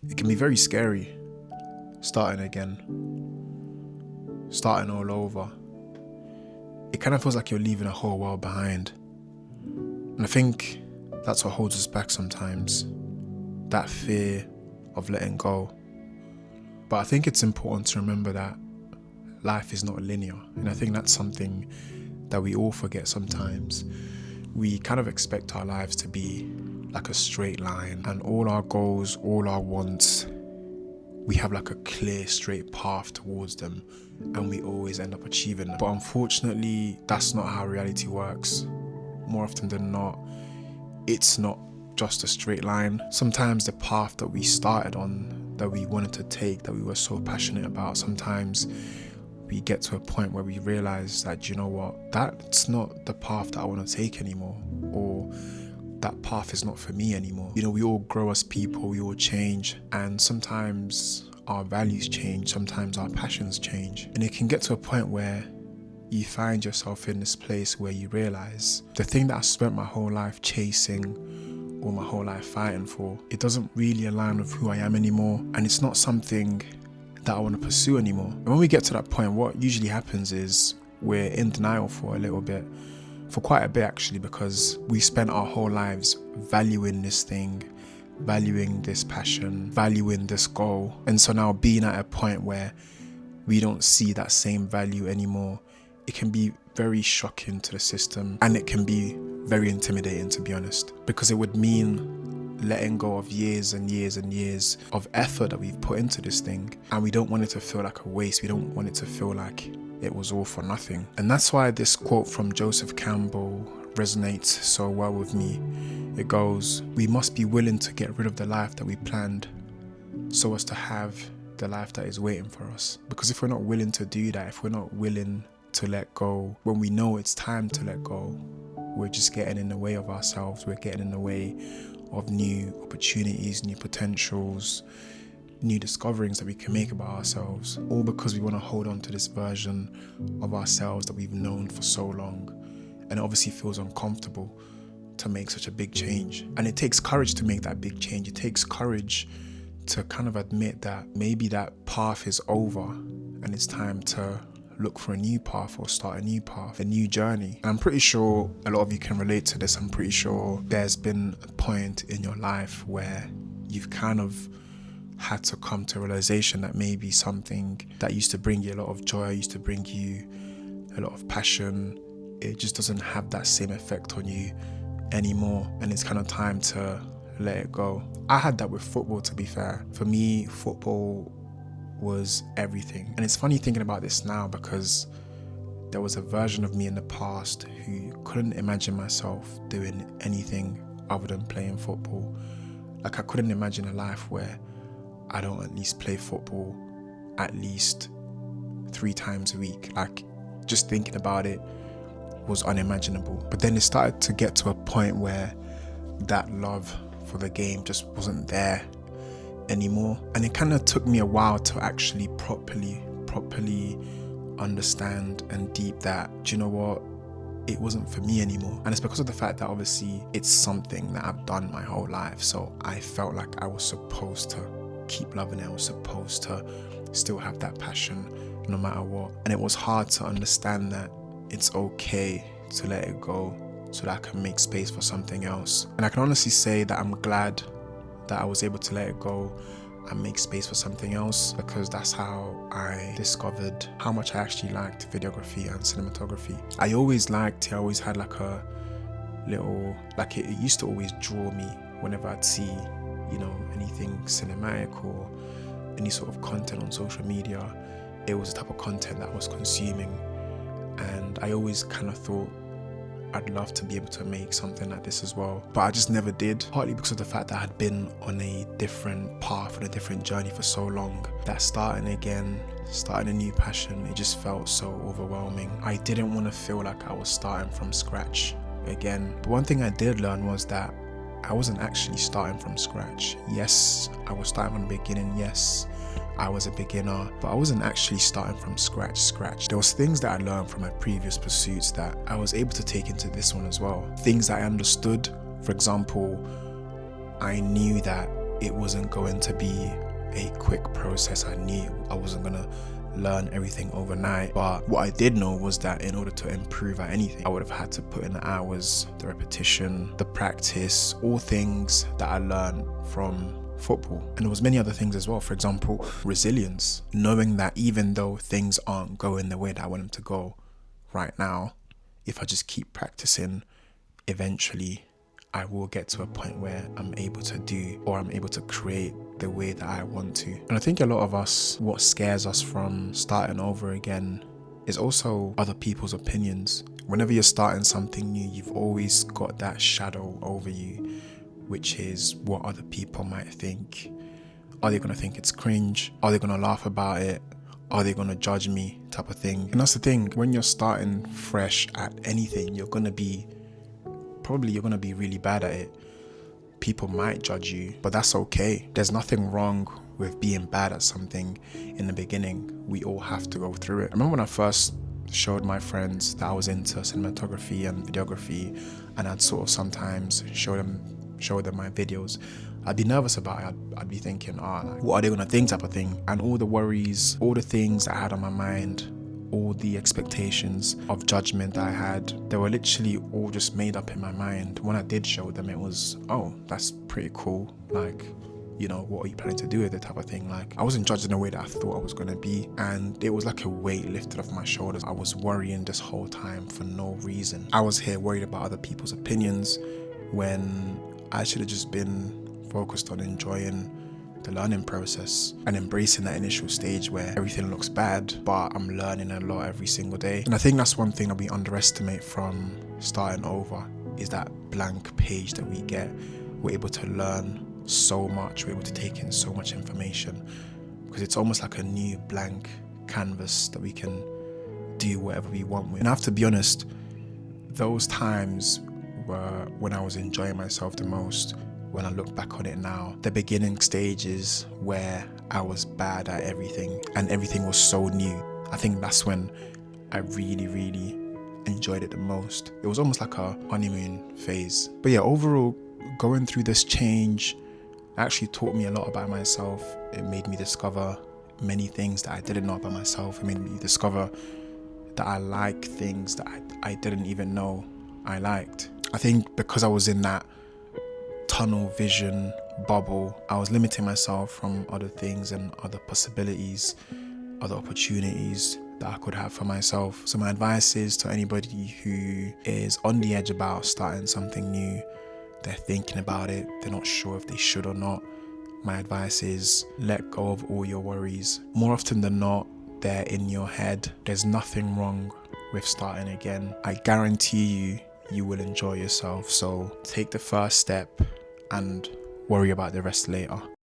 It can be very scary, starting again, starting all over. It kind of feels like you're leaving a whole world behind. And I think that's what holds us back sometimes, that fear of letting go. But I think it's important to remember that life is not linear. And I think that's something that we all forget sometimes. We kind of expect our lives to be like a straight line, and all our goals, all our wants, we have like a clear, straight path towards them, and we always end up achieving them. But unfortunately, that's not how reality works. More often than not, it's not just a straight line. Sometimes the path that we started on, that we wanted to take, that we were so passionate about, sometimes we get to a point where we realize that, you know what, that's not the path that I want to take anymore, or that path is not for me anymore. You know, we all grow as people, we all change, and sometimes our values change, sometimes our passions change. And it can get to a point where you find yourself in this place where you realize the thing that I spent my whole life chasing or my whole life fighting for, it doesn't really align with who I am anymore, and it's not something that I want to pursue anymore. And when we get to that point, what usually happens is we're in denial for a little bit, for quite a bit actually, because we spent our whole lives valuing this thing, valuing this passion, valuing this goal. And so now being at a point where we don't see that same value anymore, it can be very shocking to the system, and it can be very intimidating, to be honest, because it would mean letting go of years and years and years of effort that we've put into this thing, and we don't want it to feel like a waste. We don't want it to feel like it was all for nothing. And that's why this quote from Joseph Campbell resonates so well with me. It goes, "We must be willing to get rid of the life that we planned so as to have the life that is waiting for us." Because if we're not willing to do that, if we're not willing to let go when we know it's time to let go, we're just getting in the way of ourselves. We're getting in the way of new opportunities, new potentials, new discoverings that we can make about ourselves, all because we want to hold on to this version of ourselves that we've known for so long. And it obviously feels uncomfortable to make such a big change. And it takes courage to make that big change. It takes courage to kind of admit that maybe that path is over and it's time to look for a new path or start a new path, a new journey. And I'm pretty sure a lot of you can relate to this. I'm pretty sure there's been a point in your life where you've kind of had to come to a realization that maybe something that used to bring you a lot of joy, used to bring you a lot of passion, it just doesn't have that same effect on you anymore, and it's kind of time to let it go. I had that with football, to be fair. For me, football was everything. And it's funny thinking about this now, because there was a version of me in the past who couldn't imagine myself doing anything other than playing football. Like, I couldn't imagine a life where I don't at least play football at least 3 times a week. Like, just thinking about it was unimaginable. But then it started to get to a point where that love for the game just wasn't there anymore. And it kind of took me a while to actually properly understand and deep that, do you know what, it wasn't for me anymore. And it's because of the fact that obviously it's something that I've done my whole life, so I felt like I was supposed to keep loving it. I was supposed to still have that passion no matter what. And it was hard to understand that it's okay to let it go so that I can make space for something else. And I can honestly say that I'm glad that I was able to let it go and make space for something else, because that's how I discovered how much I actually liked videography and cinematography. I always had like a little, like it used to always draw me whenever I'd see, you know, anything cinematic or any sort of content on social media. It was the type of content that I was consuming, and I always kind of thought I'd love to be able to make something like this as well, but I just never did, partly because of the fact that I had been on a different path and a different journey for so long, that starting a new passion, it just felt so overwhelming. I didn't want to feel like I was starting from scratch again. But one thing I did learn was that I wasn't actually starting from scratch. Yes, I was starting from the beginning. Yes, I was a beginner, but I wasn't actually starting from scratch. There was things that I learned from my previous pursuits that I was able to take into this one as well. Things that I understood. For example, I knew that it wasn't going to be a quick process. I knew I wasn't gonna learn everything overnight, but what I did know was that in order to improve at anything, I would have had to put in the hours, the repetition, the practice, all things that I learned from football. And there was many other things as well. For example, resilience, knowing that even though things aren't going the way that I want them to go right now, if I just keep practicing, eventually I will get to a point where I'm able to do, or I'm able to create the way that I want to. And I think a lot of us, what scares us from starting over again is also other people's opinions. Whenever you're starting something new, you've always got that shadow over you, which is what other people might think. Are they gonna think it's cringe? Are they gonna laugh about it? Are they gonna judge me, type of thing? And that's the thing, when you're starting fresh at anything, you're gonna be really bad at it. People might judge you, but that's okay. There's nothing wrong with being bad at something in the beginning. We all have to go through it. I remember when I first showed my friends that I was into cinematography and videography, and I'd sort of sometimes show them my videos. I'd be nervous about it. I'd be thinking, like, what are they gonna think, type of thing. And all the worries, all the things that I had on my mind, all the expectations of judgment that I had, they were literally all just made up in my mind. When I did show them, it was, oh, that's pretty cool. Like, you know, what are you planning to do with it, type of thing. Like, I wasn't judged in the way that I thought I was gonna be, and it was like a weight lifted off my shoulders. I was worrying this whole time for no reason. I was here worried about other people's opinions when I should have just been focused on enjoying the learning process and embracing that initial stage where everything looks bad, but I'm learning a lot every single day. And I think that's one thing that we underestimate from starting over, is that blank page that we get. We're able to learn so much, we're able to take in so much information, because it's almost like a new blank canvas that we can do whatever we want with. And I have to be honest, those times were when I was enjoying myself the most. When I look back on it now, the beginning stages where I was bad at everything and everything was so new, I think that's when I really enjoyed it the most. It was almost like a honeymoon phase. But yeah, overall, going through this change actually taught me a lot about myself. It made me discover many things that I didn't know about myself. It made me discover that I like things that I didn't even know I liked. I think because I was in that tunnel vision bubble, I was limiting myself from other things and other possibilities, other opportunities that I could have for myself. So my advice is to anybody who is on the edge about starting something new, they're thinking about it, they're not sure if they should or not. My advice is let go of all your worries. More often than not, they're in your head. There's nothing wrong with starting again. I guarantee you will enjoy yourself. So take the first step and worry about the rest later.